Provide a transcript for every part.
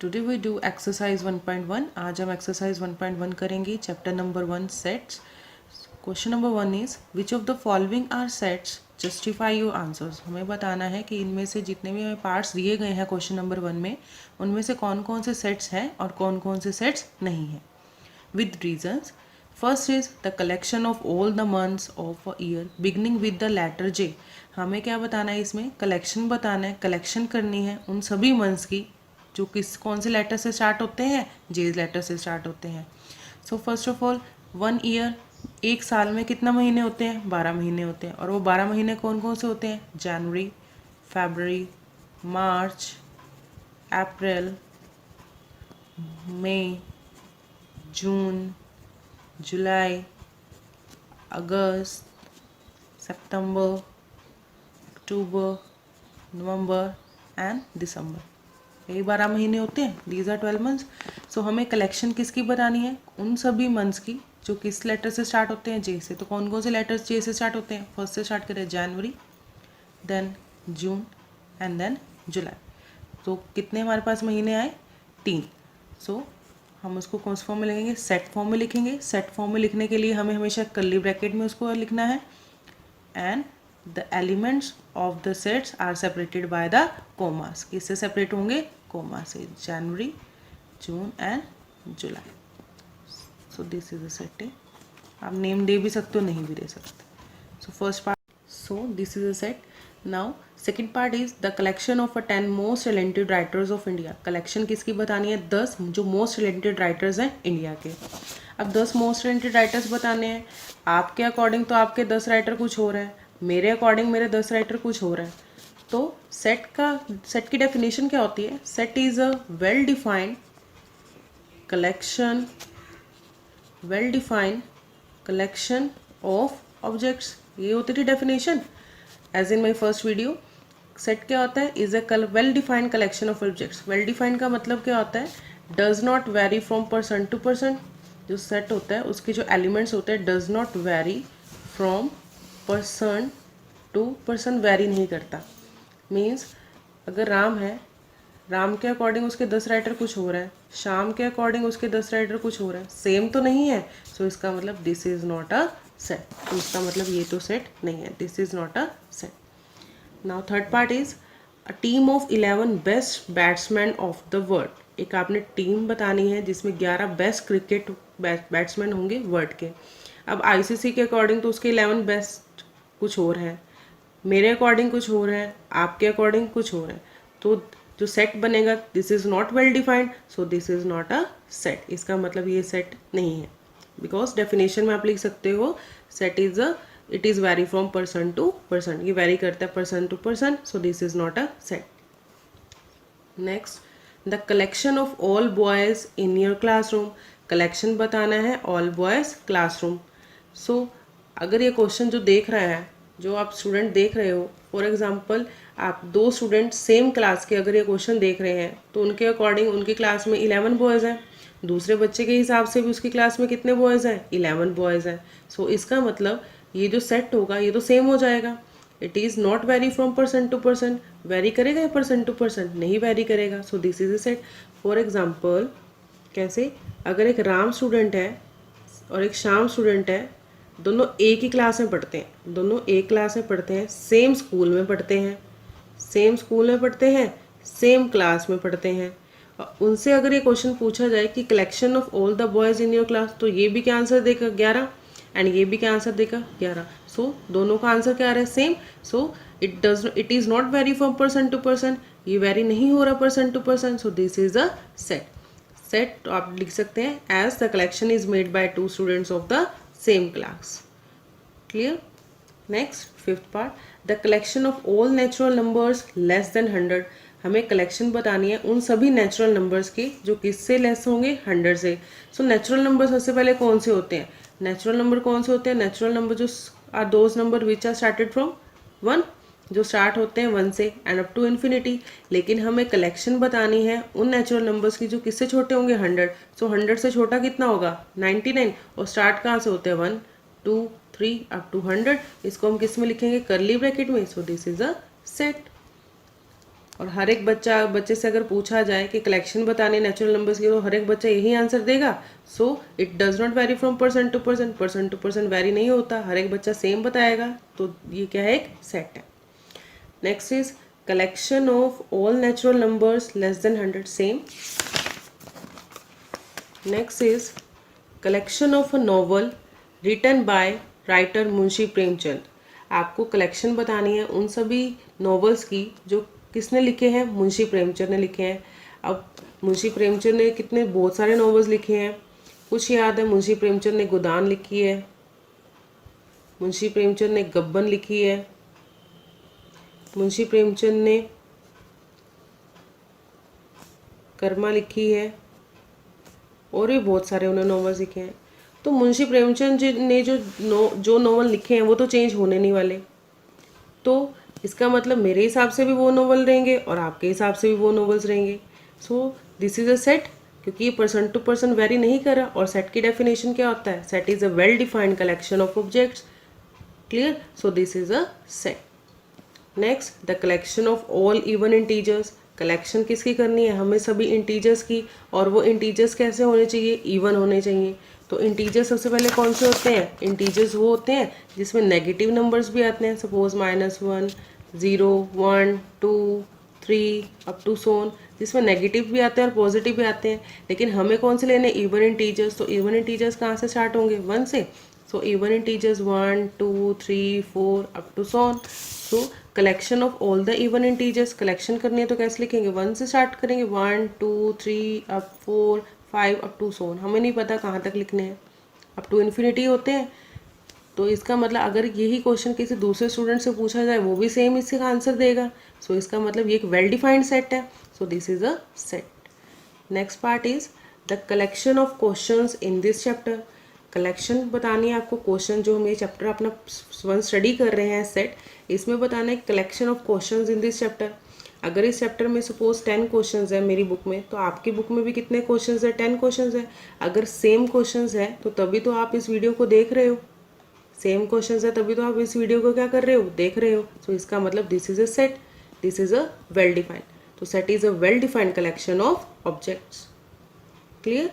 Today we do exercise 1.1। आज हम exercise 1.1 करेंगे, chapter number 1 sets. Question number 1 is which of the following are sets, justify your answers. हमें बताना है कि इनमें से जितने भी हमें पार्ट्स दिए गए हैं क्वेश्चन नंबर 1 में, उनमें से कौन कौन से सेट्स हैं और कौन कौन से सेट्स नहीं हैं, with reasons. First is the collection of all the months of a year beginning with the letter J. हमें क्या बताना है, इसमें कलेक्शन बताना है, कलेक्शन करनी है उन सभी मंथ्स की जो किस कौन से लेटर से स्टार्ट होते हैं, जे लेटर से स्टार्ट होते हैं। So first of all 1 year, एक साल में कितना महीने होते हैं, 12 महीने होते हैं। और वो 12 महीने कौन कौन से होते हैं, जनवरी, फरवरी, मार्च, अप्रैल, मई, जून, जुलाई, अगस्त, सितंबर, अक्टूबर, नवंबर एंड दिसंबर। यही 12 महीने होते हैं। These are 12 months. सो हमें कलेक्शन किसकी बतानी है, उन सभी मंथ्स की जो किस लेटर से स्टार्ट होते हैं, जे से। तो कौन कौन से लेटर्स जे से स्टार्ट होते हैं, फर्स्ट से स्टार्ट करें जनवरी, देन जून एंड देन जुलाई। तो कितने हमारे पास महीने आए, 3। सो हम उसको कौन से फॉर्म में लिखेंगे, सेट फॉर्म में लिखेंगे। सेट फॉर्म में लिखने के लिए हमें हमेशा कर्ली ब्रैकेट में उसको लिखना है। And the elements of the sets are separated by the commas. किससे सेपरेट होंगे, कोमा से। January, June and July. So this is the set. आप नेम दे भी सकते हो, नहीं भी दे सकते। So first part, so this is a set. Now second part is the collection of a 10 most talented writers of India. Collection किसकी बतानी है, 10 जो मोस्ट टैलेंटेड राइटर्स हैं इंडिया के। अब 10 मोस्ट टैलेंटेड राइटर्स बताने हैं। आपके अकॉर्डिंग तो आपके 10 राइटर कुछ हो रहे हैं, मेरे अकॉर्डिंग मेरे 10 राइटर कुछ हो रहे हैं। तो सेट की डेफिनेशन क्या होती है, set is a well defined collection, well defined collection of objects. ये होती थी definition as in my first video. Set क्या होता है, is a well defined collection of objects. Well defined का मतलब क्या होता है, does not vary from person to person. जो सेट होता है उसके जो एलिमेंट्स होते हैं, does not vary from person to person, vary नहीं करता। मीन्स अगर राम है, राम के अकॉर्डिंग उसके 10 राइटर कुछ हो रहा है, श्याम के अकॉर्डिंग उसके 10 राइटर कुछ हो रहा है, सेम तो नहीं है। सो इसका मतलब this is not a set. तो इसका मतलब ये तो सेट नहीं है, this is not a set. Now third part is a team of 11 best batsman of the world. एक आपने टीम बतानी है जिसमें 11 बेस्ट क्रिकेट बैट्समैन होंगे वर्ल्ड के। अब आईसीसी के अकॉर्डिंग तो उसके 11 बेस्ट कुछ और हैं, मेरे अकॉर्डिंग कुछ हो रहा है, आपके अकॉर्डिंग कुछ हो रहा है। तो जो सेट बनेगा, this is not well defined, so this is not a set. इसका मतलब ये सेट नहीं है, बिकॉज डेफिनेशन में आप लिख सकते हो set is a, it is vary from person to person. ये वेरी करता है person to person, so this is not a set. Next, the collection of all boys in your classroom. Collection बताना है ऑल बॉयज क्लासरूम। सो अगर ये question जो देख रहा है, जो आप स्टूडेंट देख रहे हो, फॉर एग्जांपल आप 2 स्टूडेंट सेम क्लास के अगर ये क्वेश्चन देख रहे हैं, तो उनके अकॉर्डिंग उनकी क्लास में 11 बॉयज़ हैं, दूसरे बच्चे के हिसाब से भी उसकी क्लास में कितने बॉयज़ हैं, 11 बॉयज़ हैं। सो इसका मतलब ये जो सेट होगा ये तो सेम हो जाएगा। It is not vary from person to person. Vary करेगा या पर्सन टू पर्सन, नहीं वेरी करेगा। So this is a set. For example कैसे, अगर एक राम स्टूडेंट है और एक श्याम स्टूडेंट है, दोनों एक ही क्लास में पढ़ते हैं, दोनों एक क्लास में पढ़ते हैं, सेम स्कूल में पढ़ते हैं, सेम स्कूल में पढ़ते हैं, सेम क्लास में पढ़ते हैं। और उनसे अगर ये क्वेश्चन पूछा जाए कि collection of all the boys in your class, तो ये भी क्या आंसर देगा, 11, एंड ये भी क्या आंसर देगा, 11। सो दोनों का आंसर क्या आ रहा है, same. So it is not vary from person to person, ये वेरी नहीं हो रहा person to person, so this is a set. Set आप लिख सकते हैं as the collection is made by 2 students of the same class. Clear. Next, fifth part, the collection of all natural numbers less than 100। हमें collection बतानी है उन सभी natural numbers की जो किससे लेस होंगे, 100 से। सो नेचुरल नंबर सबसे पहले कौन से होते हैं, नेचुरल नंबर कौन से होते हैं, नेचुरल नंबर जो are those number which are started from 1, जो स्टार्ट होते हैं 1 से एंड अप टू इन्फिनिटी। लेकिन हमें कलेक्शन बतानी है उन नेचुरल नंबर्स की जो किससे छोटे होंगे, 100। सो 100 से छोटा कितना होगा, 99। और स्टार्ट कहाँ से होते हैं, 1 2 3 अप टू 100। इसको हम किस में लिखेंगे, कर्ली ब्रैकेट में। सो दिस इज अ सेट। और हर एक बच्चे से अगर पूछा जाए कि कलेक्शन बताने नेचुरल नंबर्स की, तो हर एक बच्चा यही आंसर देगा. So it does not vary from person to person vary नहीं होता, हर एक बच्चा सेम बताएगा. तो ये क्या है, एक सेट है. Next is collection of all natural numbers less than 100, same. Next is collection of a novel written by writer Munshi Premchand. आपको कलेक्शन बतानी है उन सभी नॉवेल्स की जो किसने लिखे हैं, मुंशी प्रेमचंद ने लिखे हैं. अब मुंशी प्रेमचंद ने कितने बहुत सारे नॉवेल्स लिखे हैं. कुछ याद है, मुंशी प्रेमचंद ने गोदान लिखी है, मुंशी प्रेमचंद ने गब्बन लिखी है, मुंशी प्रेमचंद ने कर्मा लिखी है, और भी बहुत सारे उन्होंने नॉवेल्स लिखे हैं. तो मुंशी प्रेमचंद जी ने जो नॉवल लिखे हैं वो तो चेंज होने नहीं वाले. तो इसका मतलब मेरे हिसाब से भी वो नॉवल रहेंगे और आपके हिसाब से भी वो नॉवेल्स रहेंगे. सो दिस इज अ सेट, क्योंकि ये पर्सन टू पर्सन वेरी नहीं कर रहा. और सेट की डेफिनेशन क्या होता है, set is a well defined collection of objects. Clear. So this is a set. Next, the collection of all even integers. Collection किसकी करनी है, हमें सभी इंटीजर्स की. और वो इंटीजर्स कैसे होने चाहिए, इवन होने चाहिए. तो इंटीजर्स सबसे पहले कौन से होते हैं, इंटीजर्स वो होते हैं जिसमें नेगेटिव नंबर्स भी आते हैं. सपोज -1, 0, 1, 2, 3 अप टू सोन, जिसमें नेगेटिव भी आते हैं और पॉजिटिव भी आते हैं. लेकिन हमें कौन से लेने, इवन इंटीजर्स. तो इवन इंटीजर्स कहाँ से स्टार्ट होंगे, 1 से. So even integers 1, 2, 3, 4 up to so on. So collection of all the even integers, collection करनी है तो कैसे लिखेंगे, 1 से स्टार्ट करेंगे, 1, 2, 3 अप 4 5 अप टू सोन. हमें नहीं पता कहाँ तक लिखने हैं, अप टू इन्फिनिटी होते हैं. तो इसका मतलब अगर यही क्वेश्चन किसी दूसरे स्टूडेंट से पूछा जाए वो भी सेम इसका आंसर देगा. सो इसका मतलब ये एक वेल डिफाइंड सेट है. सो this is a set. Next part is the collection of questions in this chapter. Collection बतानी है आपको क्वेश्चन, जो हम ये चैप्टर अपना वन स्टडी कर रहे हैं सेट, इसमें बताना है collection of questions in this chapter. अगर इस चैप्टर में सपोज 10 क्वेश्चंस है मेरी बुक में, तो आपकी बुक में भी कितने क्वेश्चंस है, 10 क्वेश्चंस है. अगर सेम क्वेश्चंस है तो तभी तो आप इस वीडियो को देख रहे हो. सेम क्वेश्चंस है तभी तो आप इस वीडियो को क्या कर रहे हो, देख रहे हो. सो इसका मतलब this is a set, this is a well defined. तो set is a well defined collection of objects. Clear.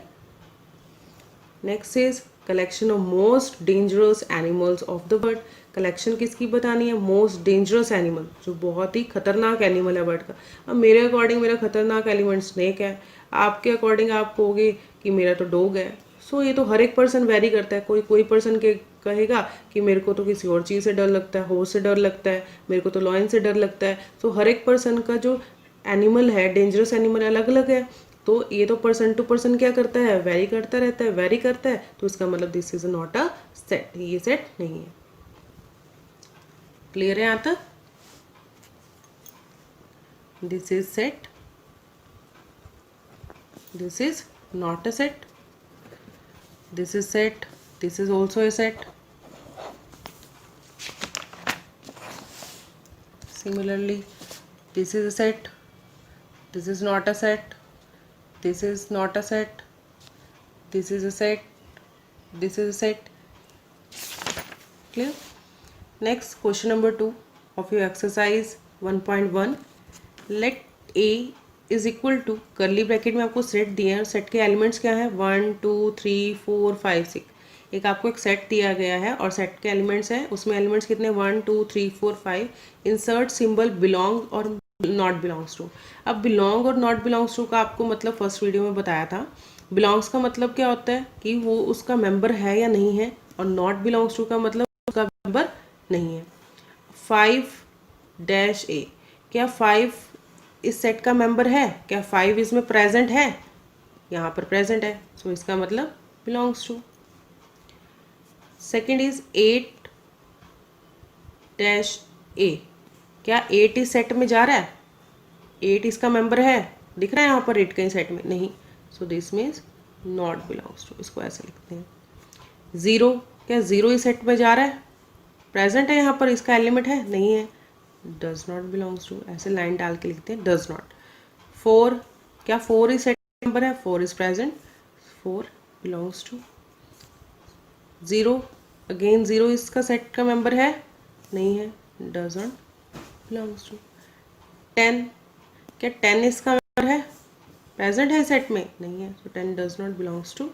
Next is collection of most dangerous animals of the world. Collection किसकी बतानी है, मोस्ट डेंजरस एनिमल, जो बहुत ही खतरनाक animal है bird का. अब मेरे अकॉर्डिंग मेरा खतरनाक एलिमेंट स्नेक है, आपके अकॉर्डिंग आप कहोगे कि मेरा तो डॉग है. सो ये तो हर एक पर्सन वेरी करता है. कोई पर्सन के कहेगा कि मेरे को तो किसी और चीज़ से डर लगता है, हॉर्स से डर लगता है, मेरे को तो लॉयन से डर लगता है. सो हर एक पर्सन का जो एनिमल है, डेंजरस एनिमल अलग अलग है. तो ये तो पर्सन टू पर्सन क्या करता है, वेरी करता रहता है, वेरी करता है. तो इसका मतलब this is not a set, ये सेट नहीं है. क्लियर है यहाँ तक. This is set, this is not a set, this is set, this is also a set. Similarly, this is a set, this is not a set, this is not a set, this is a set, this is a set. Clear. Next, question number 2 of your exercise 1.1. Let A is equal to, curly bracket में आपको set दिए हैं और set के elements क्या हैं, 1, 2, 3, 4, 5, 6. एक आपको एक सेट दिया गया है और सेट के एलिमेंट्स हैं, उसमें एलिमेंट्स कितने, 1, 2, 3, 4, 5. इंसर्ट सिंबल बिलोंग और नॉट बिलोंग्स टू. अब बिलोंग और नॉट बिलोंग्स टू का आपको मतलब फर्स्ट वीडियो में बताया था. बिलोंग्स का मतलब क्या होता है कि वो उसका मेंबर है या नहीं है, और नॉट बिलोंग्स टू का मतलब उसका मेंबर नहीं है. 5-A, क्या 5 इस सेट का मेंबर है, क्या 5 इसमें प्रेजेंट है, यहाँ पर प्रेजेंट है. सो इसका मतलब belongs to. Second is 8-A, क्या 8 इस सेट में जा रहा है, 8 इसका मेंबर है, दिख रहा है यहाँ पर 8 कहीं सेट में, नहीं. So this means not belongs to, इसको ऐसे लिखते हैं. 0, क्या 0 इस सेट में जा रहा है, प्रेजेंट है यहाँ पर, इसका एलिमेंट है, नहीं है, डज नॉट बिलोंग्स टू. ऐसे लाइन डाल के लिखते हैं, डज नॉट. 4, क्या 4 इस सेट नंबर है, 4 is present, 4 belongs to. 0, again 0 इसका सेट का मेंबर है, नहीं है, डज नॉट बिलोंग्स टू. 10, क्या 10 इसका नंबर है, प्रेजेंट है सेट में? नहीं है, so 10 does not belongs to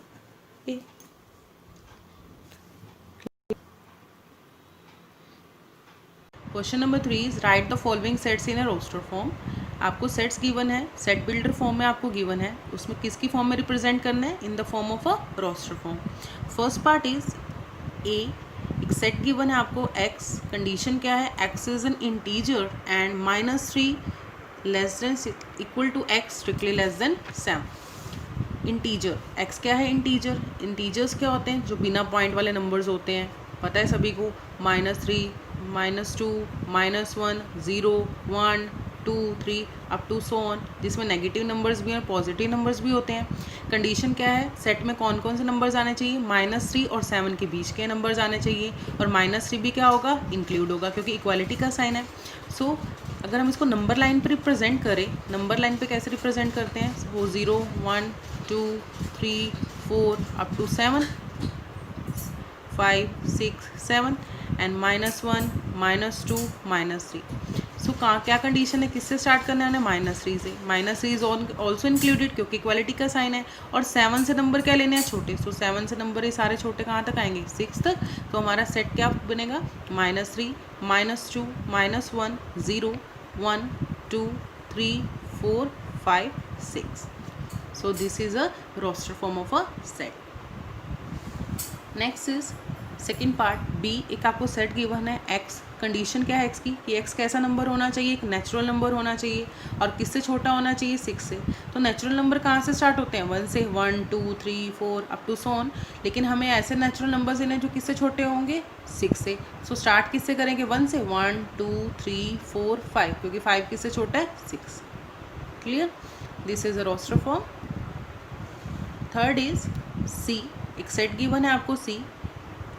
A. Question number 3 is write the following sets in a roster form. आपको सेट्स गिवन है, सेट बिल्डर फॉर्म में आपको गिवन है, उसमें किसकी फॉर्म में रिप्रेजेंट करना है? In the form of a roster form. First part is A, एक सेट गिवन है आपको x, कंडीशन क्या है? x is an integer and -3 less than equal to x strictly less than 7। Integer x क्या है? Integer. Integers क्या होते हैं? जो बिना पॉइंट वाले नंबर्स होते हैं, पता है सभी को, -3, -2, -1, 0, 1, 2, 3 अप टू सो ऑन, जिसमें नेगेटिव नंबर्स भी हैं, पॉजिटिव नंबर्स भी होते हैं। कंडीशन क्या है? सेट में कौन कौन से नंबर्स आने चाहिए? -3 और 7 के बीच के नंबर्स आने चाहिए, और -3 भी क्या होगा? इंक्लूड होगा, क्योंकि इक्वालिटी का साइन है। सो अगर हम इसको नंबर लाइन पर रिप्रेजेंट करें, नंबर लाइन पे कैसे रिप्रेजेंट करते हैं? वो 0, 1, 2, 3, 4 अप टू 7, 5, 6, 7 एंड -1, -2, -3। सो क्या कंडीशन है? किससे स्टार्ट करना है? -3 से। -3 इज ऑल्सो इंक्लूडेड, क्योंकि इक्वालिटी का साइन है। और 7 से नंबर क्या लेने हैं? छोटे। सो 7 से नंबर ये सारे छोटे कहाँ तक आएंगे? 6 तक। तो हमारा सेट क्या बनेगा? -3, -2, -1, 0, 1, 2, 3, 4, 5, 6। So this is a roster form of a set. Next is second part B, एक आपको सेट गिवन है x, कंडीशन क्या है x की? कि x कैसा नंबर होना चाहिए? एक नेचुरल नंबर होना चाहिए, और किससे छोटा होना चाहिए? 6 से। तो नेचुरल नंबर कहाँ से स्टार्ट होते हैं? 1 से, 1, 2, 3, 4 अप टू सो ऑन। लेकिन हमें ऐसे नेचुरल नंबर्स लेने जो किससे छोटे होंगे? 6 से। सो स्टार्ट किससे करेंगे? 1 से। 1, 2, 3, 4, 5, क्योंकि 5 किससे छोटा है? 6। Clear? This is a roster form. Third is C, एक सेट गिवन है आपको C,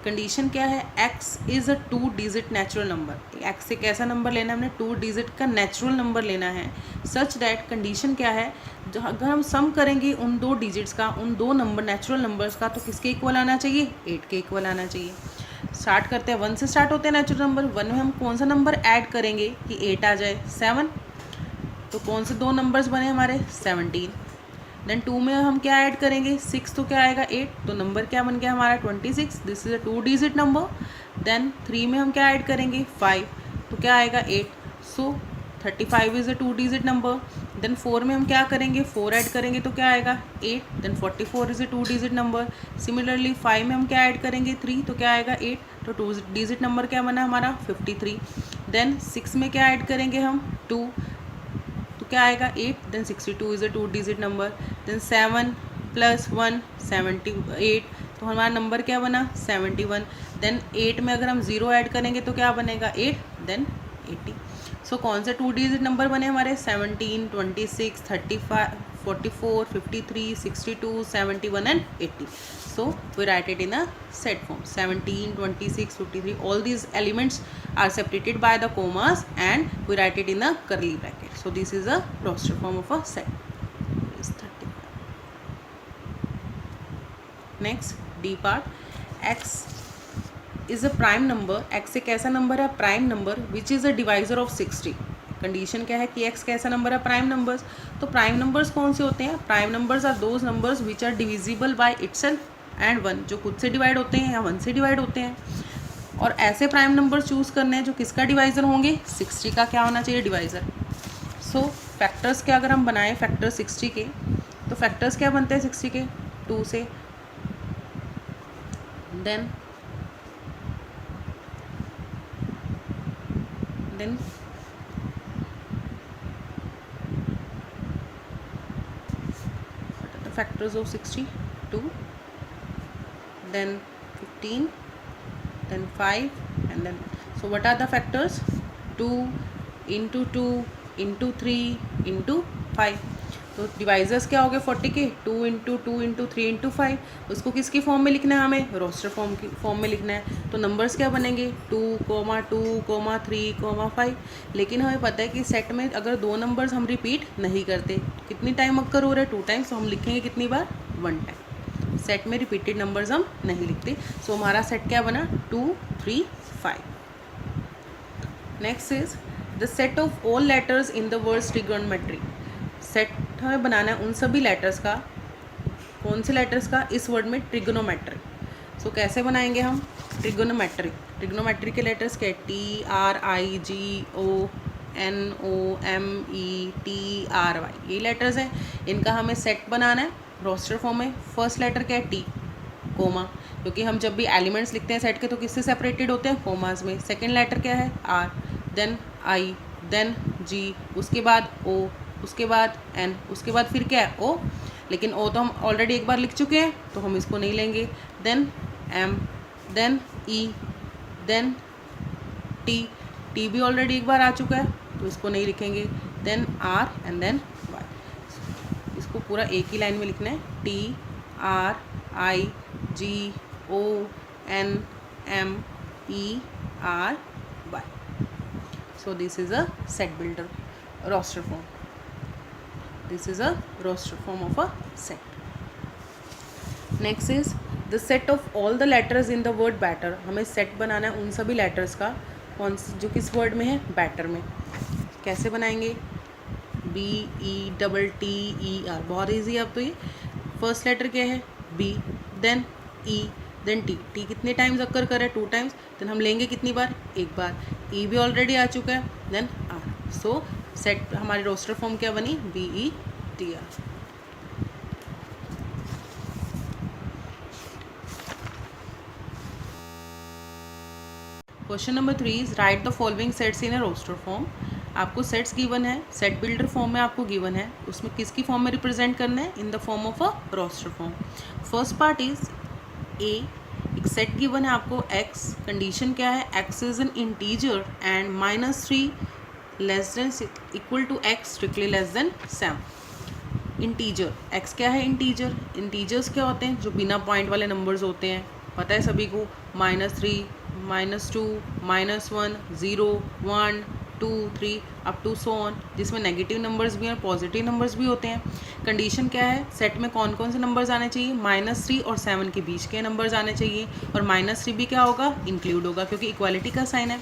कंडीशन क्या है? x is a 2 digit natural number. x एक ऐसा नंबर लेना है हमने, 2 डिजिट का नेचुरल नंबर लेना है, सच दैट, कंडीशन क्या है? जो अगर हम सम करेंगे उन 2 डिजिट्स का, उन 2 नंबर नेचुरल नंबर्स का, तो किसके इक्वल आना चाहिए? 8 के इक्वल आना चाहिए। स्टार्ट करते हैं 1 से, स्टार्ट होते हैं नेचुरल नंबर। 1 में हम कौन सा नंबर ऐड करेंगे कि 8 आ जाए? 7। तो कौन से 2 नंबर्स बने हमारे? 17। देन 2 में हम क्या ऐड करेंगे? 6, तो क्या आएगा? 8। तो नंबर क्या बन गया हमारा? 26। This is a 2 digit number. Then 3 में हम क्या ऐड करेंगे? 5, तो क्या आएगा? 8। So 35 is a 2 digit number. Then 4 में हम क्या करेंगे? 4 ऐड करेंगे, तो क्या आएगा? 8। Then 44 is a 2 digit number. Similarly 5 में हम क्या ऐड करेंगे? 3, तो क्या आएगा? 8। तो 2 डिजिट नंबर क्या बना हमारा? 53। देन 6 में क्या ऐड करेंगे हम? 2, तो क्या आएगा? 8। Then 62 is a 2 digit number. Then 7 + 1 78, तो हमारा नंबर क्या बना? 71। देन 8 में अगर हम 0 ऐड करेंगे तो क्या बनेगा? 8। देन 80। सो कौन से 2 डिजिट नंबर बने हमारे? 17, 26, 35, 44, 53, 62, 71 and 80. So we write it in a set form. 17, 26, 53. All these elements are separated by the commas and we write it in a curly bracket. So this is a roster form of a set. Is 35. Next D part. X is a prime number. X एक ऐसा नंबर है prime number which is a divisor of 60. Condition क्या है कि x कैसा नंबर है? Prime numbers. तो प्राइम नंबर्स कौन से होते हैं? Prime numbers are those numbers which are divisible by itself and 1, जो खुद से डिवाइड होते हैं या 1 से डिवाइड होते हैं। और ऐसे प्राइम नंबर्स चूज़ करने हैं जो किसका डिवाइज़र होंगे? 60 का क्या होना चाहिए? डिवाइज़र। सो फैक्टर्स के अगर हम बनाएं फैक्टर 60 के, तो फैक्टर्स क्या बनते हैं 60 के? 2 से, then factors of 62, then 15, then 5, and then, so what are the factors? 2 into 2 into 3 into 5. तो डिवाइजर्स क्या हो गए 40 के? 2 into 2 into 3 into 5. उसको किसकी फॉर्म में लिखना है? हमें रोस्टर फॉर्म की फॉर्म में लिखना है। तो नंबर्स क्या बनेंगे? 2, 2, 3, 5. लेकिन हमें पता है कि सेट में अगर 2 नंबर्स हम रिपीट नहीं करते, कितनी टाइम अक्कर हो रहा है? 2 टाइम्स, तो हम लिखेंगे कितनी बार? 1 टाइम। सेट में रिपीटेड नंबर्स हम नहीं लिखते। सो हमारा सेट क्या बना? 2, 3, 5. Next is the set of all letters in the word trigonometry, set हमें बनाना है उन सभी लेटर्स का, कौन से लेटर्स का, इस वर्ड में ट्रिगोनोमेट्री। सो कैसे बनाएंगे हम ट्रिगोनोमेट्री, ट्रिगोनोमेट्री के लेटर्स के TRIGONOMETRY, ये लेटर्स हैं, इनका हमें सेट बनाना है रोस्टर फॉर्म में। फर्स्ट लेटर क्या है T, कोमा, क्योंकि हम जब भी एलिमेंट्स लिखते हैं सेट के तो किससे सेपरेटेड होते हैं, कोमास में। सेकेंड लेटर क्या है R, then I, then G, उसके बाद O, उसके बाद N, उसके बाद फिर क्या है O, लेकिन O तो हम ऑलरेडी एक बार लिख चुके हैं तो हम इसको नहीं लेंगे। Then M, then E, then T, T भी ऑलरेडी एक बार आ चुका है तो इसको नहीं लिखेंगे। Then R and then Y, इसको पूरा एक ही लाइन में लिखना है, TRIGONMERY। So this is a set builder roster form. This is a roster form of a set. Next is the set of all the letters in the word batter. हमें set बनाना है उन सभी letters का, कौन जो किस word में है, batter में। कैसे बनाएंगे, BETTER, बहुत ईजी है अब तो ये। फर्स्ट लेटर क्या है B, then E, then T, T कितने टाइम्स अक्कर करे, 2 टाइम्स, देन हम लेंगे कितनी बार, एक बार। E भी ऑलरेडी आ चुका है, देन R। सो सेट हमारी रोस्टर फॉर्म क्या बनी, BETR। Question number 3 is write the following sets in a roster form. आपको सेट्स गिवन है, सेट बिल्डर फॉर्म में आपको गिवन है, उसमें किसकी फॉर्म में रिप्रेजेंट करना है, in the form of a roster form. First part is A, एक सेट गिवन है आपको x, कंडीशन क्या है, x is an integer and -3 less than equal to x strictly less than 7। Integer, x क्या है, integer, integers क्या होते हैं, जो बिना पॉइंट वाले नंबर्स होते हैं, पता है सभी को, -3, -2, -1, 0, 1, 2, 3 अप टू सो ऑन, जिसमें नेगेटिव नंबर्स भी हैं और पॉजिटिव नंबर्स भी होते हैं। कंडीशन क्या है, सेट में कौन कौन से नंबर्स आने चाहिए, -3 और 7 के बीच के नंबर्स आने चाहिए, और -3 भी क्या होगा, इंक्लूड होगा, क्योंकि इक्वालिटी का साइन है।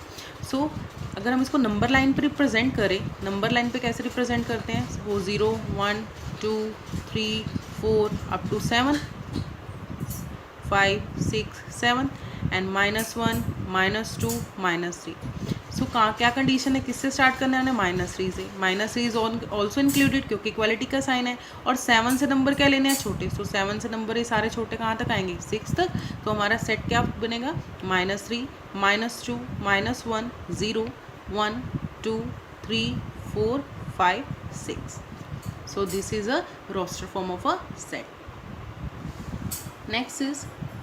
सो अगर हम इसको नंबर लाइन पे रिप्रेजेंट करें, नंबर लाइन पे कैसे रिप्रेजेंट करते हैं, वो 0, 1, 2, 3, 4 अप टू 7, 5, 6, 7 एंड -1, -2, -3। सो कहाँ क्या कंडीशन है, किससे स्टार्ट करना है हमें, -3 से। -3 इज ऑल्सो इंक्लूडेड क्योंकि इक्वालिटी का साइन है, और 7 से नंबर क्या लेने हैं, छोटे। सो 7 से नंबर ये सारे छोटे कहाँ तक आएंगे, 6 तक। तो हमारा सेट क्या बनेगा, -3, -2, -1, 0, 1, 2, 3, 4, 5, 6। So this is a roster form of a set. Next is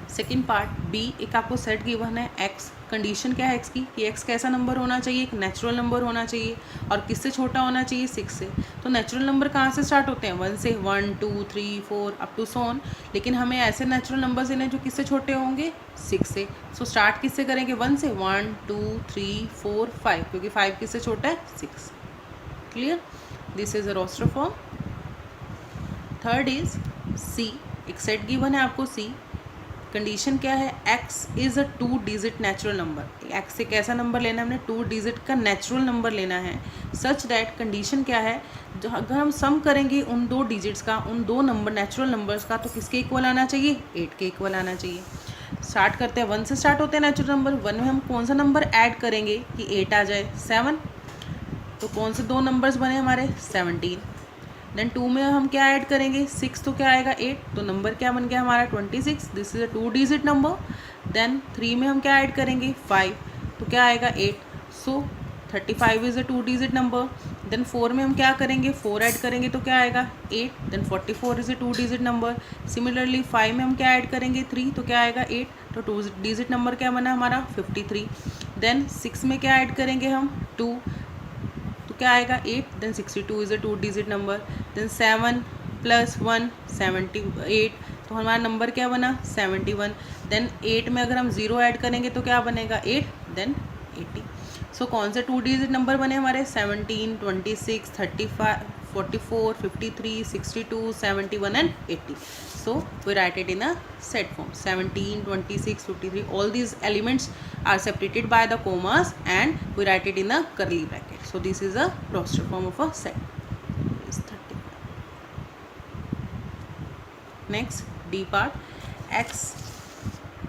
second part B, एक आपको सेट गिवन है x, कंडीशन क्या है x की, कि x कैसा नंबर होना चाहिए, एक नेचुरल नंबर होना चाहिए, और किससे छोटा होना चाहिए, 6 से। तो नेचुरल नंबर कहाँ से स्टार्ट होते हैं, 1 से, 1, 2, 3, 4 अप टू सो ऑन, लेकिन हमें ऐसे नेचुरल नंबर्स लेने जो किससे छोटे होंगे, 6 से। सो स्टार्ट किससे करेंगे, 1 से, 1, 2, 3, 4, 5, क्योंकि 5 किससे छोटा है, 6। Clear, this is a roster form. Third is C, एक सेट गिवन है आपको C, कंडीशन क्या है, x is a 2 digit natural number, x एक ऐसा नंबर लेना है, हमने 2 डिजिट का नेचुरल नंबर लेना है, सच दैट, कंडीशन क्या है, जो अगर हम सम करेंगे उन 2 डिजिट्स का, उन 2 नंबर नेचुरल नंबर्स का, तो किसके इक्वल आना चाहिए, 8 के इक्वल आना चाहिए। स्टार्ट करते हैं 1 से, स्टार्ट होते हैं नेचुरल नंबर। 1 में हम कौन सा नंबर ऐड करेंगे कि 8 आ जाए, 7। तो कौन से 2 नंबर्स बने हमारे, 17। देन 2 में हम क्या ऐड करेंगे, 6, तो क्या आएगा 8, तो नंबर क्या बन गया हमारा 26, this is a 2 digit number. Then 3 में हम क्या ऐड करेंगे, 5, तो क्या आएगा 8, so 35 is a 2 digit number. Then 4 में हम क्या करेंगे, 4 ऐड करेंगे तो क्या आएगा 8, then 44 is a 2 digit number. Similarly 5 में हम क्या ऐड करेंगे, 3, तो क्या आएगा 8, तो 2 डिजिट नंबर क्या बना हमारा 53। देन 6 में क्या ऐड करेंगे हम, 2, क्या आएगा 8, then 62 is a 2 digit number. Then 7 + 1 78, तो हमारा नंबर क्या बना 71। देन 8 में अगर हम 0 ऐड करेंगे तो क्या बनेगा 8, देन 80। सो कौन से 2 डिजिट नंबर बने हमारे, 17, 26, 35, 44, 53, 62, 71 and 80. So we write it in a set form. 17, 26, 53, all these elements are separated by the commas and we write it in a curly bracket. So this is a roster form of a set. Is 30. Next D part, x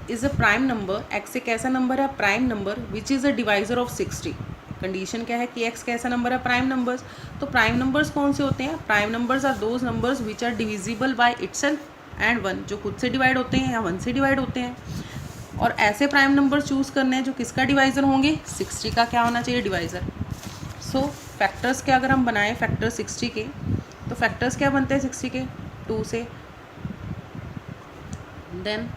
is a prime number. x एक ऐसा नंबर है prime number which is a divisor of 60. Condition क्या है कि x कैसा नंबर है प्राइम नंबर्स. तो प्राइम नंबर्स कौन से होते हैं? Prime numbers are those numbers which are divisible by itself and 1, जो खुद से डिवाइड होते हैं या 1 से डिवाइड होते हैं. और ऐसे प्राइम नंबर चूज़ करने हैं जो किसका डिवाइज़र होंगे? 60 का क्या होना चाहिए? डिवाइज़र. सो फैक्टर्स के अगर हम बनाएं फैक्टर 60 के, तो फैक्टर्स क्या बनते हैं 60 के? 2 से, then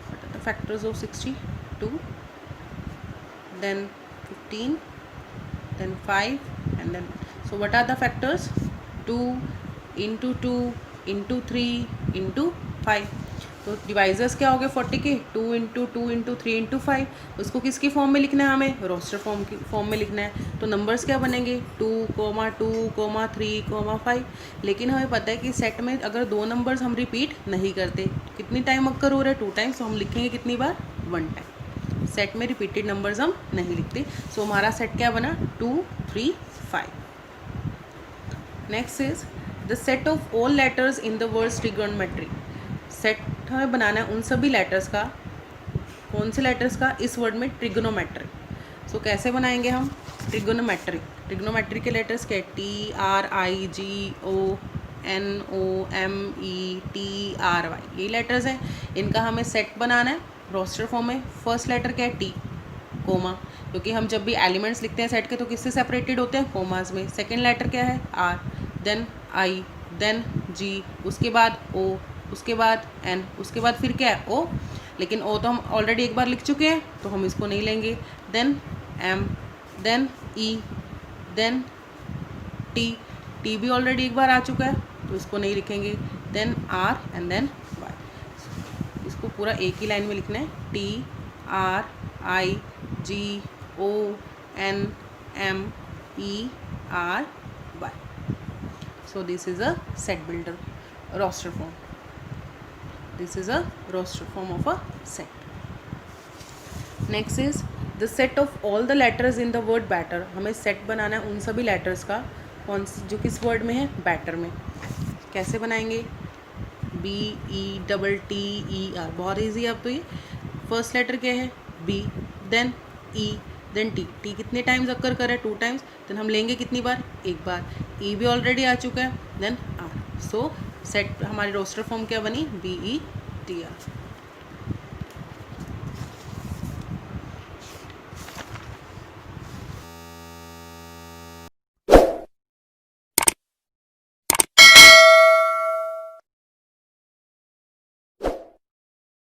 what are the factors of 60? 2, then 15, then 5 and then, so what are the factors? 2 into 2 into 3 into 5. तो डिवाइजर्स क्या हो गए 40 के? 2 इंटू 2 इंटू 3 इंटू 5. उसको किसकी फॉर्म में लिखना है? हमें रोस्टर फॉर्म में लिखना है. तो नंबर्स क्या बनेंगे? 2, 2, 3, 5. लेकिन हमें पता है कि सेट में अगर दो नंबर्स हम रिपीट नहीं करते, कितनी टाइम अक्कर हो रहा है? 2 टाइम्स. तो हम लिखेंगे कितनी बार? 1 टाइम. सेट में रिपीटेड नंबर्स हम नहीं लिखते. सो हमारा सेट क्या बना? 2, 3, 5. Next is the set of all letters in the word trigonometry. Set हमें बनाना है उन सभी लेटर्स का. कौन से लेटर्स का? इस वर्ड में ट्रिगोनोमेट्री. सो कैसे बनाएंगे हम? ट्रिगोनोमेट्री के लेटर्स क्या? TRIGONOMETRY, ये लेटर्स हैं. इनका हमें सेट बनाना है रोस्टर फॉर्म में. फर्स्ट लेटर क्या है? T, कोमा, क्योंकि हम जब भी एलिमेंट्स लिखते हैं सेट के तो किससे सेपरेटेड होते हैं? कोमास में. सेकेंड लेटर क्या है? R, then I, then G, उसके बाद O, उसके बाद N, उसके बाद फिर क्या है? O. लेकिन O तो हम ऑलरेडी एक बार लिख चुके हैं तो हम इसको नहीं लेंगे. Then M, then E, then T भी ऑलरेडी एक बार आ चुका है तो इसको नहीं लिखेंगे. Then R and then Y. इसको पूरा एक ही लाइन में लिखना है. TRIGONOMERY. So this is a set builder roster form. This is a roster form of a set. Next is the set of all the letters in the word batter. हमें set बनाना है उन सभी letters का कौन जो किस word में है? बैटर में. कैसे बनाएंगे? BETTER. बहुत ईजी है. अब तो ये फर्स्ट लेटर क्या है? B, then E, then T कितने टाइम्स अक्कर कर है? 2 टाइम्स. देन हम लेंगे कितनी बार? एक बार. E भी ऑलरेडी आ चुका है. Then R. सो सेट हमारी रोस्टर फॉर्म क्या बनी? BETR.